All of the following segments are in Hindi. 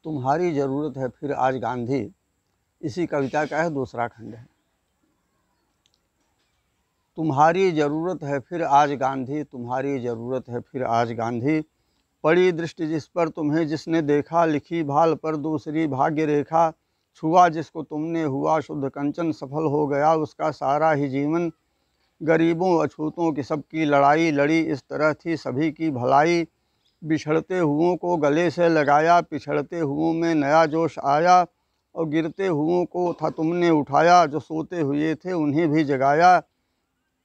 तुम्हारी ज़रूरत है फिर आज गांधी, इसी कविता का है दूसरा खंड है। तुम्हारी ज़रूरत है फिर आज गांधी, तुम्हारी ज़रूरत है फिर आज गांधी, पड़ी दृष्टि जिस पर तुम्हें जिसने देखा, लिखी भाल पर दूसरी भाग्य रेखा, छुआ जिसको तुमने हुआ शुद्ध कंचन, सफल हो गया उसका सारा ही जीवन। गरीबों अछूतों की सबकी लड़ाई लड़ी, इस तरह थी सभी की भलाई, बिछड़ते हुओं को गले से लगाया, पिछड़ते हुओं में नया जोश आया, और गिरते हुओं को था तुमने उठाया, जो सोते हुए थे उन्हें भी जगाया।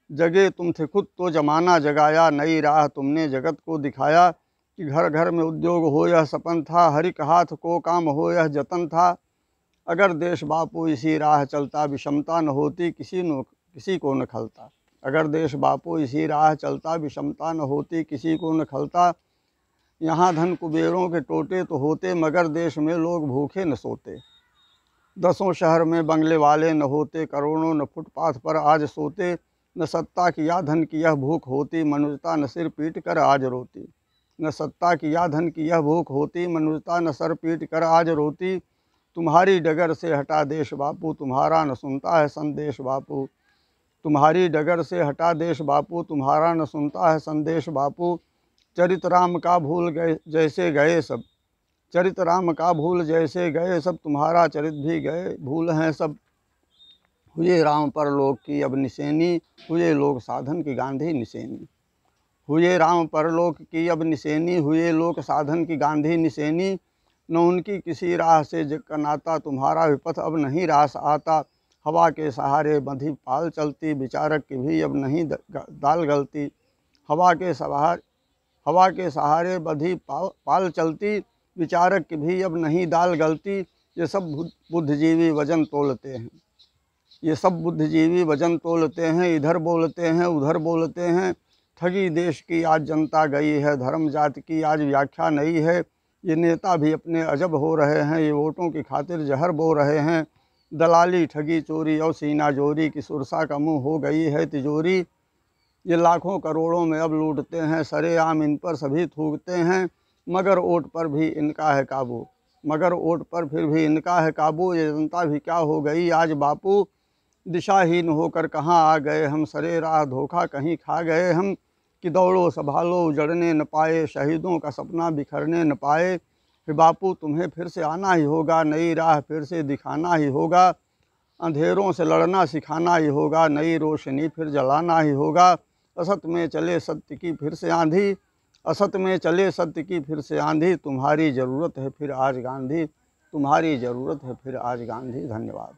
जगे तुम थे खुद तो जमाना जगाया, नई राह तुमने जगत को दिखाया, कि घर घर में उद्योग हो यह सपन था, हर एक हाथ को काम हो यह जतन था। अगर देश बापू इसी राह चलता, विषमता न होती किसी को न खलता। अगर देश बापू इसी राह चलता, विषमता न होती किसी को न खलता। यहाँ धन कुबेरों के टोटे तो होते, मगर देश में लोग भूखे न सोते। दसों शहर में बंगले वाले न होते, करोड़ों न फुटपाथ पर आज सोते। न सत्ता की या धन की यह भूख होती, मनुष्यता न सिर पीट कर आज रोती। न सत्ता की या धन की यह भूख होती, मनुष्यता न सर पीट कर आज रोती। तुम्हारी डगर से हटा देश बापू, तुम्हारा न सुनता है संदेश बापू। तुम्हारी डगर से हटा देश बापू, तुम्हारा न सुनता है संदेश बापू। चरित राम का भूल गए जैसे गए सब, चरित राम का भूल जैसे गए सब, तुम्हारा चरित भी गए भूल हैं सब। हुए राम परलोक की अब निसेनी, हुए लोग साधन की गांधी निसेनी। हुए राम परलोक की अब निसेनी, हुए लोक साधन की गांधी निसेनी। न उनकी किसी राह से जग का नाता, तुम्हारा विपथ अब नहीं रास आता। हवा के सहारे बंधी पाल चलती, विचारक की भी अब नहीं दाल गलती। हवा के सहारे बंधी पाल चलती, विचारक की भी अब नहीं दाल गलती। ये सब बुद्धिजीवी वजन तोलते हैं, ये सब बुद्धिजीवी वजन तोलते हैं, इधर बोलते हैं उधर बोलते हैं। ठगी देश की आज जनता गई है, धर्म जाति की आज व्याख्या नहीं है। ये नेता भी अपने अजब हो रहे हैं, ये वोटों की खातिर जहर बो रहे हैं। दलाली ठगी चोरी और सीना जोरी की सुरसा का मुँह हो गई है तिजोरी। ये लाखों करोड़ों में अब लूटते हैं, सरेआम इन पर सभी थूकते हैं। मगर वोट पर भी इनका है काबू, मगर वोट पर फिर भी इनका है काबू। ये जनता भी क्या हो गई आज बापू, दिशाहीन होकर कहाँ आ गए हम, सरे राह धोखा कहीं खा गए हम। कि दौड़ो संभालो उजड़ने न पाए, शहीदों का सपना बिखरने न पाए। फिर बापू तुम्हें फिर से आना ही होगा, नई राह फिर से दिखाना ही होगा। अंधेरों से लड़ना सिखाना ही होगा, नई रोशनी फिर जलाना ही होगा। असत में चले सत्य की फिर से आंधी, असत में चले सत्य की फिर से आंधी। तुम्हारी ज़रूरत है फिर आज गांधी, तुम्हारी ज़रूरत है फिर आज गांधी। धन्यवाद।